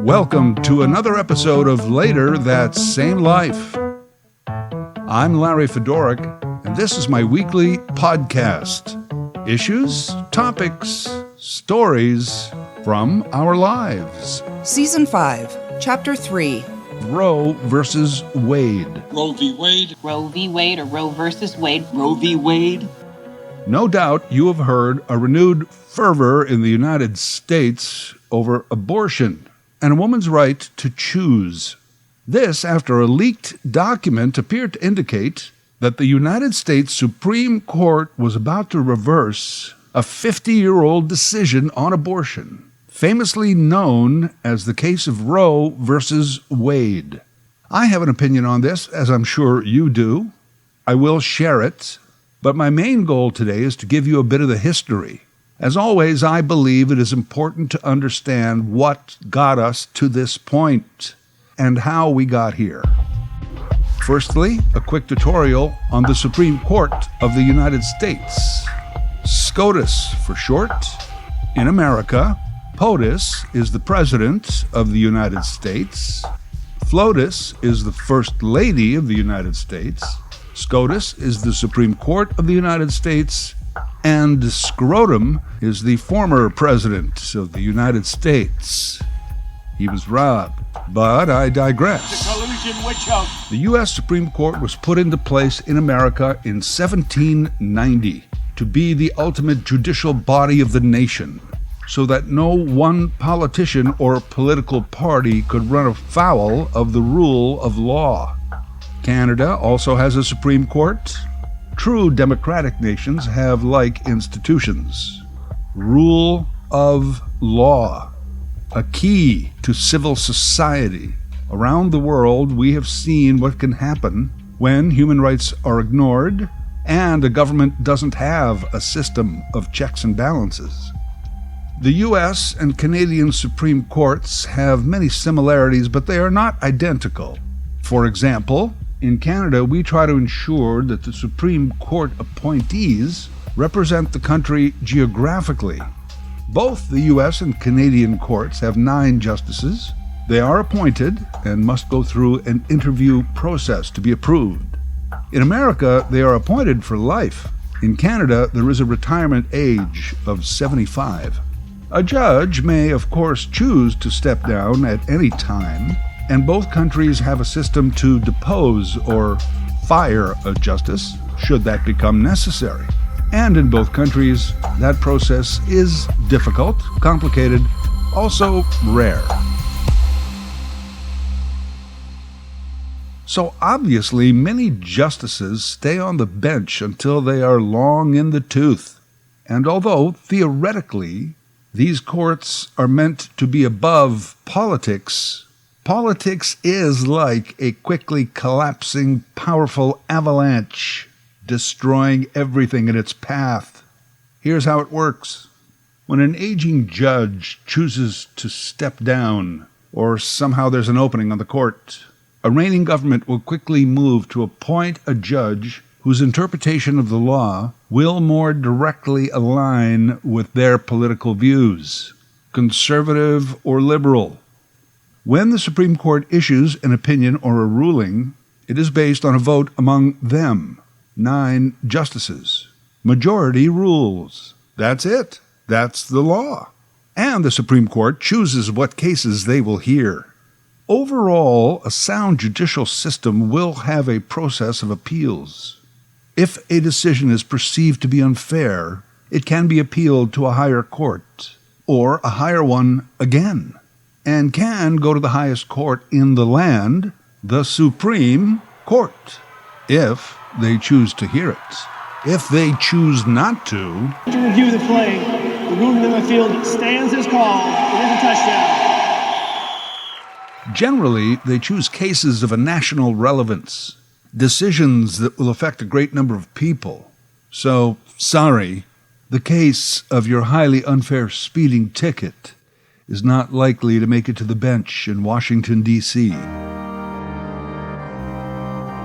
Welcome to another episode of Later That Same Life. I'm Larry Fedoruk, and this is my weekly podcast. Issues, topics, stories from our lives. Season 5, Chapter 3. Roe versus Wade. Roe v. Wade. Roe v. Wade or Roe versus Wade. Roe v. Wade. No doubt you have heard a renewed fervor in the United States over abortion and a woman's right to choose. This after a leaked document appeared to indicate that the United States Supreme Court was about to reverse a 50-year-old decision on abortion, famously known as the case of Roe versus Wade. I have an opinion on this, as I'm sure you do. I will share it, but my main goal today is to give you a bit of the history. As always, I believe it is important to understand what got us to this point and how we got here. Firstly, a quick tutorial on the Supreme Court of the United States. SCOTUS for short. In America, POTUS is the President of the United States. FLOTUS is the First Lady of the United States. SCOTUS is the Supreme Court of the United States. And Scrotum is the former President of the United States. He was robbed, but I digress. The collusion witch hunt. The U.S. Supreme Court was put into place in America in 1790 to be the ultimate judicial body of the nation, so that no one politician or political party could run afoul of the rule of law. Canada also has a Supreme Court. True democratic nations have like institutions. Rule of law, a key to civil society. Around the world, we have seen what can happen when human rights are ignored and a government doesn't have a system of checks and balances. The U.S. and Canadian Supreme Courts have many similarities, but they are not identical. For example, in Canada, we try to ensure that the Supreme Court appointees represent the country geographically. Both the U.S. and Canadian courts have 9 justices. They are appointed and must go through an interview process to be approved. In America, they are appointed for life. In Canada, there is a retirement age of 75. A judge may, of course, choose to step down at any time, and both countries have a system to depose or fire a justice, should that become necessary. And in both countries, that process is difficult, complicated, also rare. So obviously, many justices stay on the bench until they are long in the tooth. And although, theoretically, these courts are meant to be above politics, politics is like a quickly collapsing, powerful avalanche, destroying everything in its path. Here's how it works. When an aging judge chooses to step down, or somehow there's an opening on the court, a reigning government will quickly move to appoint a judge whose interpretation of the law will more directly align with their political views, conservative or liberal. When the Supreme Court issues an opinion or a ruling, it is based on a vote among them, 9 justices. Majority rules. That's it. That's the law. And the Supreme Court chooses what cases they will hear. Overall, a sound judicial system will have a process of appeals. If a decision is perceived to be unfair, it can be appealed to a higher court, or a higher one again, and can go to the highest court in the land, the Supreme Court, if they choose to hear it. If they choose not to review the play, the movement in the field stands as called. It is a touchdown. Generally, they choose cases of a national relevance, decisions that will affect a great number of people. So, sorry, the case of your highly unfair speeding ticket is not likely to make it to the bench in Washington, D.C.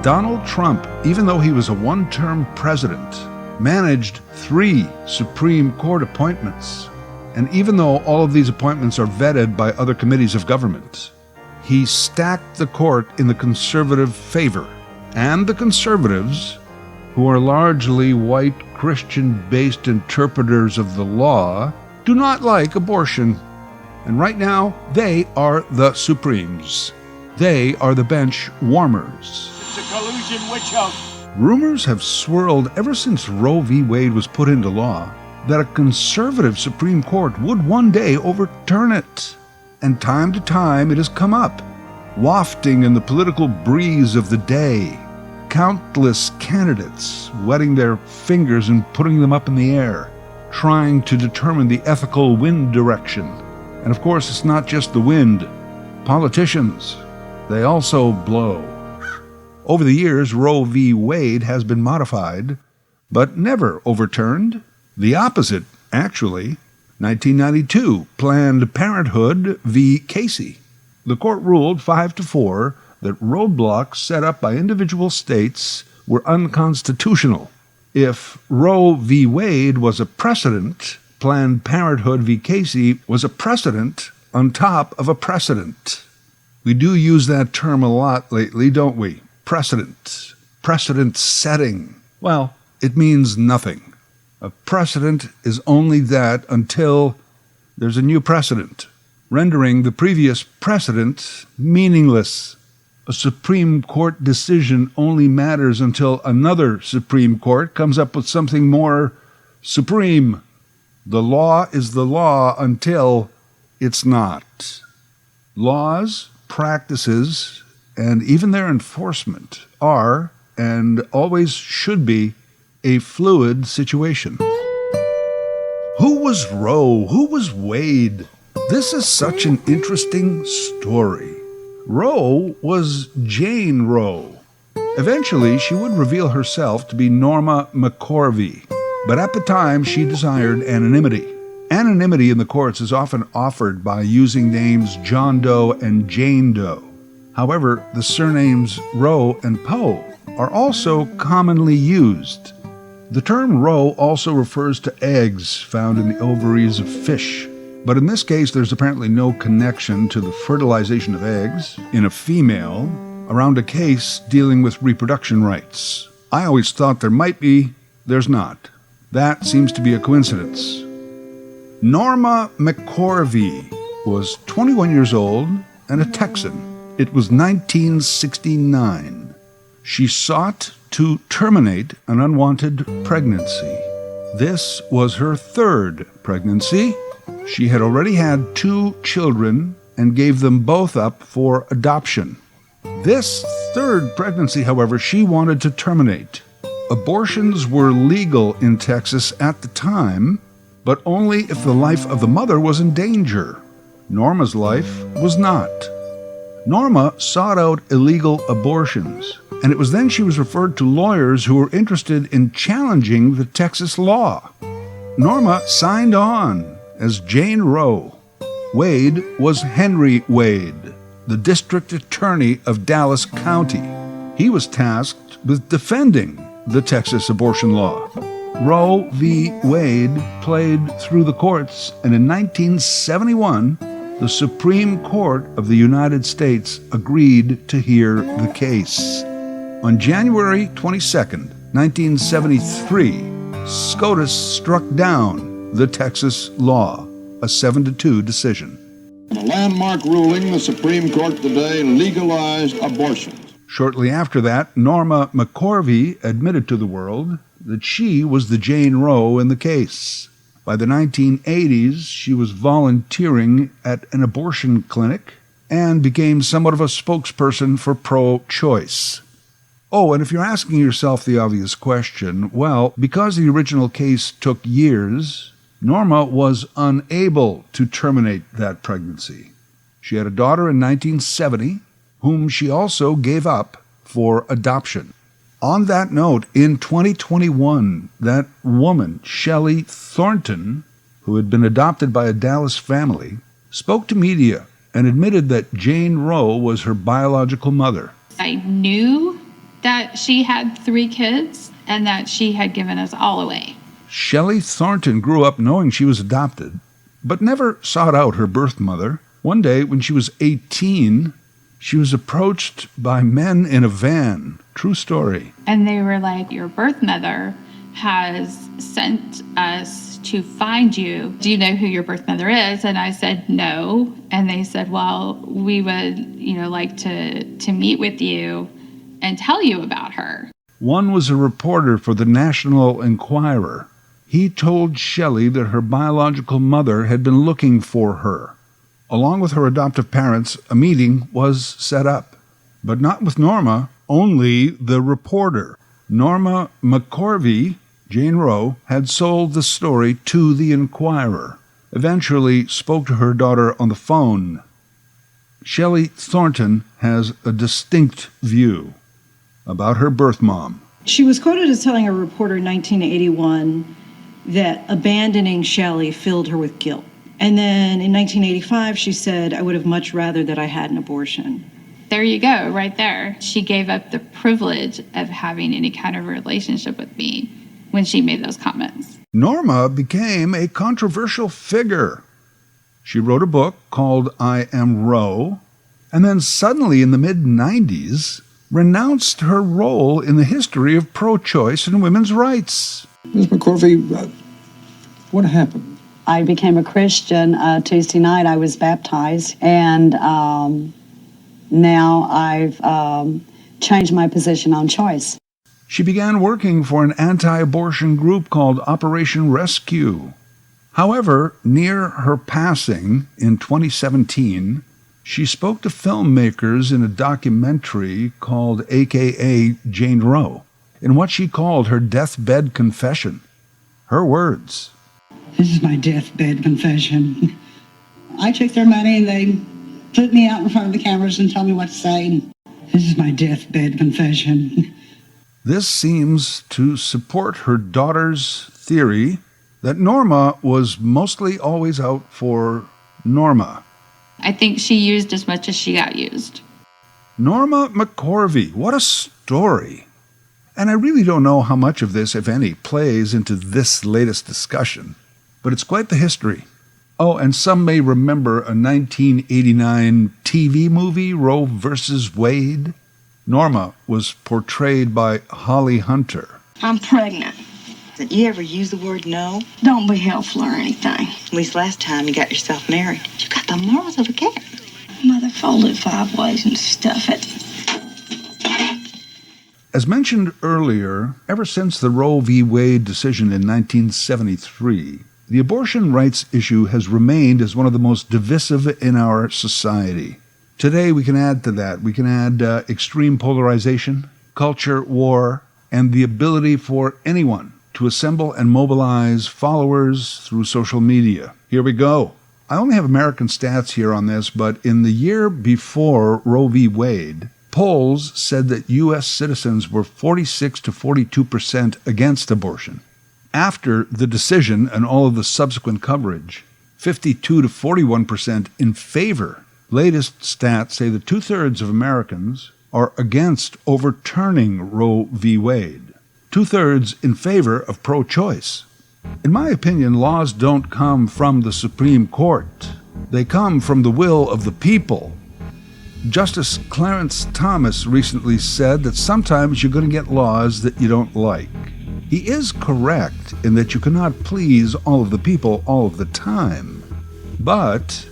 Donald Trump, even though he was a one-term president, managed 3 Supreme Court appointments. And even though all of these appointments are vetted by other committees of government, he stacked the court in the conservative favor. And the conservatives, who are largely white Christian-based interpreters of the law, do not like abortion. And right now, they are the Supremes. They are the bench warmers. It's a collusion witch hunt. Rumors have swirled ever since Roe v. Wade was put into law that a conservative Supreme Court would one day overturn it. And time to time it has come up, wafting in the political breeze of the day. Countless candidates wetting their fingers and putting them up in the air, trying to determine the ethical wind direction. And of course, it's not just the wind. Politicians, they also blow. Over the years, Roe v. Wade has been modified, but never overturned. The opposite, actually. 1992, Planned Parenthood v. Casey. The court ruled 5-4 that roadblocks set up by individual states were unconstitutional. If Roe v. Wade was a precedent, Planned Parenthood v. Casey was a precedent on top of a precedent. We do use that term a lot lately, don't we? Precedent. Precedent setting. Well, it means nothing. A precedent is only that until there's a new precedent, rendering the previous precedent meaningless. A Supreme Court decision only matters until another Supreme Court comes up with something more supreme. The law is the law until it's not. Laws, practices, and even their enforcement are, and always should be, a fluid situation. Who was Roe? Who was Wade? This is such an interesting story. Roe was Jane Roe. Eventually, she would reveal herself to be Norma McCorvey, but at the time, she desired anonymity. Anonymity in the courts is often offered by using names John Doe and Jane Doe. However, the surnames Roe and Poe are also commonly used. The term Roe also refers to eggs found in the ovaries of fish. But in this case, there's apparently no connection to the fertilization of eggs in a female around a case dealing with reproduction rights. I always thought there might be, there's not. That seems to be a coincidence. Norma McCorvey was 21 years old and a Texan. It was 1969. She sought to terminate an unwanted pregnancy. This was her third pregnancy. She had already had 2 children and gave them both up for adoption. This third pregnancy, however, she wanted to terminate. Abortions were legal in Texas at the time, but only if the life of the mother was in danger. Norma's life was not. Norma sought out illegal abortions, and it was then she was referred to lawyers who were interested in challenging the Texas law. Norma signed on as Jane Roe. Wade was Henry Wade, the district attorney of Dallas County. He was tasked with defending the Texas abortion law. Roe v. Wade played through the courts, and in 1971, the Supreme Court of the United States agreed to hear the case. On January 22, 1973, SCOTUS struck down the Texas law, a 7-2 decision. In a landmark ruling, the Supreme Court today legalized abortions. Shortly after that, Norma McCorvey admitted to the world that she was the Jane Roe in the case. By the 1980s, she was volunteering at an abortion clinic and became somewhat of a spokesperson for pro-choice. Oh, and if you're asking yourself the obvious question, well, because the original case took years, Norma was unable to terminate that pregnancy. She had a daughter in 1970, whom she also gave up for adoption. On that note, in 2021, that woman, Shelley Thornton, who had been adopted by a Dallas family, spoke to media and admitted that Jane Roe was her biological mother. I knew that she had 3 kids and that she had given us all away. Shelley Thornton grew up knowing she was adopted, but never sought out her birth mother. One day, when she was 18, she was approached by men in a van. True story. And they were like, your birth mother has sent us to find you. Do you know who your birth mother is? And I said, no. And they said, well, we would, like to meet with you and tell you about her. One was a reporter for the National Enquirer. He told Shelley that her biological mother had been looking for her. Along with her adoptive parents, a meeting was set up. But not with Norma, only the reporter. Norma McCorvey, Jane Roe, had sold the story to the Enquirer. Eventually spoke to her daughter on the phone. Shelley Thornton has a distinct view about her birth mom. She was quoted as telling a reporter in 1981 that abandoning Shelley filled her with guilt. And then in 1985, she said, I would have much rather that I had an abortion. There you go, right there. She gave up the privilege of having any kind of relationship with me when she made those comments. Norma became a controversial figure. She wrote a book called I Am Roe, and then suddenly in the mid-90s renounced her role in the history of pro-choice and women's rights. Ms. McCorvey, what happened? I became a Christian Tuesday night. I was baptized, and now I've changed my position on choice. She began working for an anti-abortion group called Operation Rescue. However, near her passing in 2017, she spoke to filmmakers in a documentary called AKA Jane Roe, in what she called her deathbed confession. Her words. This is my deathbed confession. I took their money and they put me out in front of the cameras and told me what to say. This is my deathbed confession. This seems to support her daughter's theory that Norma was mostly always out for Norma. I think she used as much as she got used. Norma McCorvey, what a story. And I really don't know how much of this, if any, plays into this latest discussion, but it's quite the history. Oh, and some may remember a 1989 TV movie, Roe versus Wade. Norma was portrayed by Holly Hunter. I'm pregnant. Did you ever use the word no? Don't be helpful or anything. At least last time you got yourself married. You got the morals of a cat. Mother, fold it 5 ways and stuff it. As mentioned earlier, ever since the Roe v. Wade decision in 1973, the abortion rights issue has remained as one of the most divisive in our society. Today we can add to that. We can add extreme polarization, culture war, and the ability for anyone to assemble and mobilize followers through social media. Here we go. I only have American stats here on this, but in the year before Roe v. Wade, polls said that U.S. citizens were 46 to 42% against abortion. After the decision and all of the subsequent coverage, 52 to 41% in favor. Latest stats say that 2/3 of Americans are against overturning Roe v. Wade. 2/3 in favor of pro-choice. In my opinion, laws don't come from the Supreme Court. They come from the will of the people. Justice Clarence Thomas recently said that sometimes you're going to get laws that you don't like. He is correct in that you cannot please all of the people all of the time. But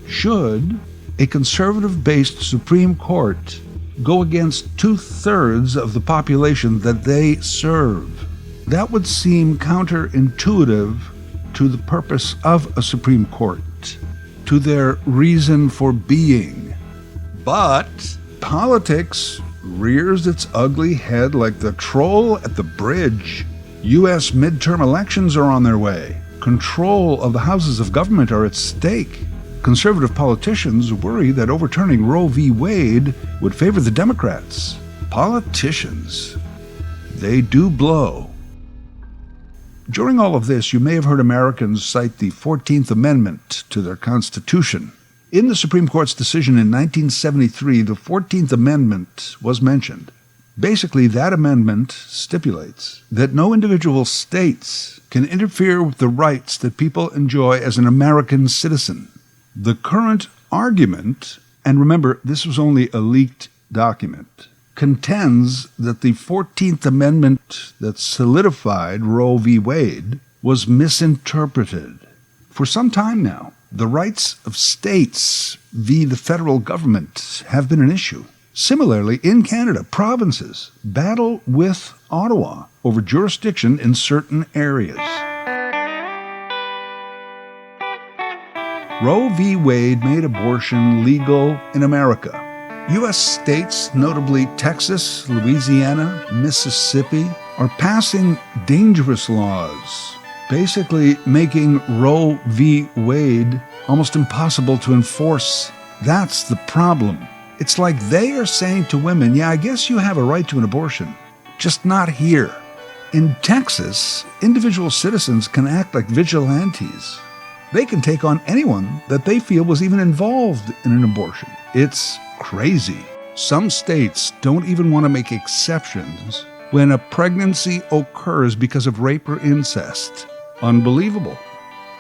should a conservative-based Supreme Court go against 2/3 of the population that they serve? That would seem counterintuitive to the purpose of a Supreme Court, to their reason for being. But politics rears its ugly head like the troll at the bridge. U.S. midterm elections are on their way. Control of the houses of government are at stake. Conservative politicians worry that overturning Roe v. Wade would favor the Democrats. Politicians, they do blow. During all of this, you may have heard Americans cite the 14th Amendment to their Constitution. In the Supreme Court's decision in 1973, the 14th Amendment was mentioned. Basically, that amendment stipulates that no individual states can interfere with the rights that people enjoy as an American citizen. The current argument, and remember, this was only a leaked document, contends that the 14th Amendment that solidified Roe v. Wade was misinterpreted. For some time now, the rights of states v. the federal government have been an issue. Similarly, in Canada, provinces battle with Ottawa over jurisdiction in certain areas. Roe v. Wade made abortion legal in America. U.S. states, notably Texas, Louisiana, Mississippi, are passing dangerous laws, basically making Roe v. Wade almost impossible to enforce. That's the problem. It's like they are saying to women, yeah, I guess you have a right to an abortion, just not here. In Texas, individual citizens can act like vigilantes. They can take on anyone that they feel was even involved in an abortion. It's crazy. Some states don't even want to make exceptions when a pregnancy occurs because of rape or incest. Unbelievable.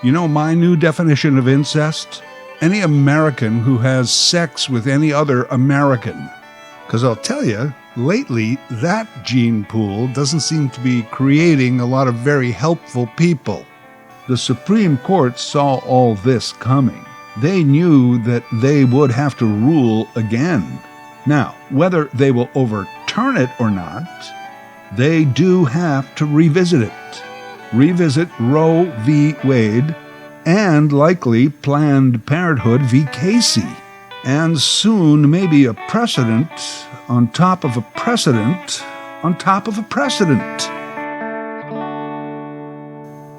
You know my new definition of incest? Any American who has sex with any other American. Because I'll tell you, lately, that gene pool doesn't seem to be creating a lot of very helpful people. The Supreme Court saw all this coming. They knew that they would have to rule again. Now, whether they will overturn it or not, they do have to revisit it. Revisit Roe v. Wade and likely Planned Parenthood v. Casey. And soon maybe a precedent on top of a precedent on top of a precedent.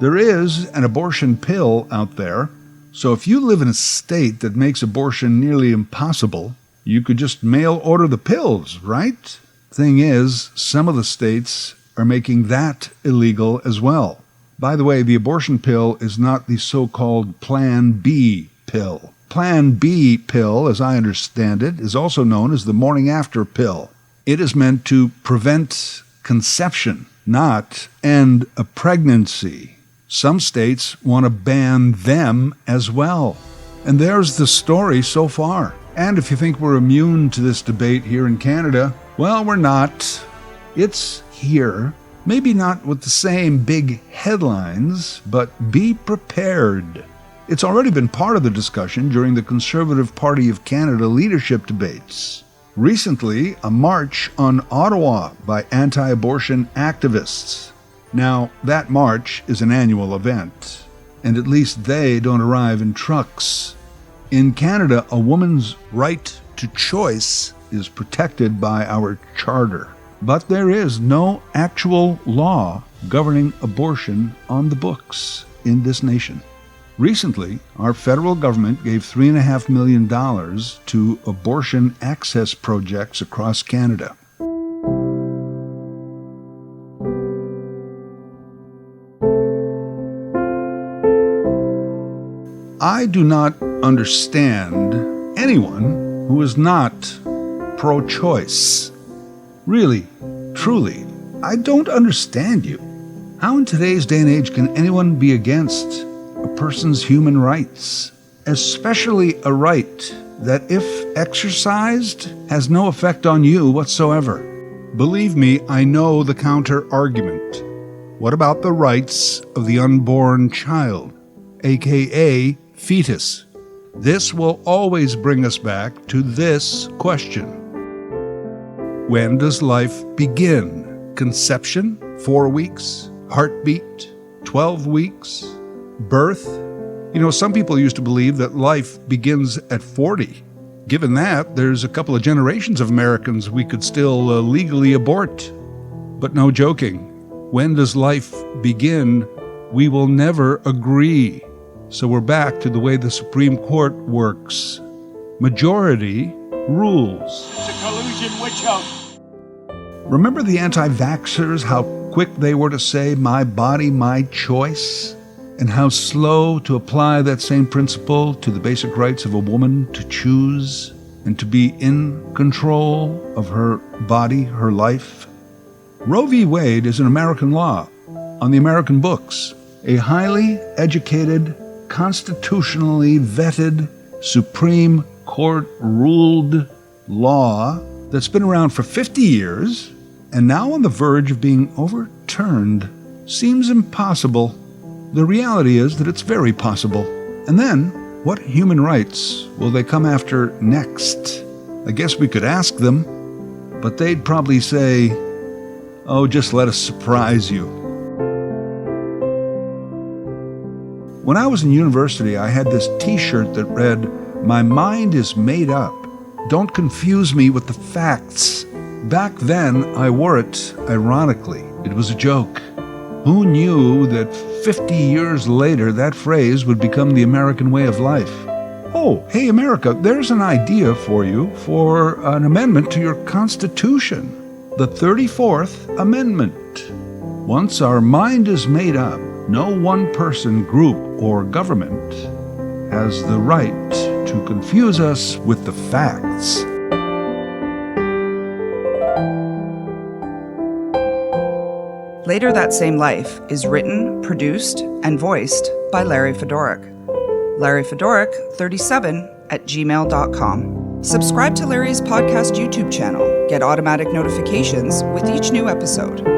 There is an abortion pill out there, so if you live in a state that makes abortion nearly impossible, you could just mail order the pills, right? Thing is, some of the states are making that illegal as well. By the way, the abortion pill is not the so-called Plan B pill. Plan B pill, as I understand it, is also known as the morning after pill. It is meant to prevent conception, not end a pregnancy. Some states want to ban them as well. And there's the story so far. And if you think we're immune to this debate here in Canada, well, we're not. It's here. Maybe not with the same big headlines, but be prepared. It's already been part of the discussion during the Conservative Party of Canada leadership debates. Recently, a march on Ottawa by anti-abortion activists. Now, that march is an annual event, and at least they don't arrive in trucks. In Canada, a woman's right to choice is protected by our charter. But there is no actual law governing abortion on the books in this nation. Recently, our federal government gave $3.5 million to abortion access projects across Canada. I do not understand anyone who is not pro-choice. Really, truly, I don't understand you. How in today's day and age can anyone be against a person's human rights, especially a right that, if exercised, has no effect on you whatsoever? Believe me, I know the counter-argument. What about the rights of the unborn child, aka fetus? This will always bring us back to this question. When does life begin? Conception, 4 weeks. Heartbeat, 12 weeks. Birth. You know, some people used to believe that life begins at 40. Given that, there's a couple of generations of Americans we could still legally abort. But no joking. When does life begin? We will never agree. So we're back to the way the Supreme Court works. Majority rules. It's a collusion witch hunt. Remember the anti-vaxxers, how quick they were to say, my body, my choice? And how slow to apply that same principle to the basic rights of a woman to choose? and to be in control of her body, her life. Roe v. Wade is an American law on the American books, a highly educated, constitutionally vetted, Supreme Court ruled law that's been around for 50 years and now on the verge of being overturned. Seems impossible. The reality is that it's very possible. And then, what human rights will they come after next? I guess we could ask them, but they'd probably say, "Oh, just let us surprise you." When I was in university, I had this t-shirt that read, "My mind is made up. Don't confuse me with the facts." Back then, I wore it ironically. It was a joke. Who knew that 50 years later that phrase would become the American way of life? Oh, hey America, there's an idea for you for an amendment to your Constitution. The 34th Amendment. Once our mind is made up, no one person, group, or government has the right to confuse us with the facts. Later That Same Life is written, produced, and voiced by Larry Fedoruk. Larry Fedoruk, 37 @gmail.com. Subscribe to Larry's podcast YouTube channel. Get automatic notifications with each new episode.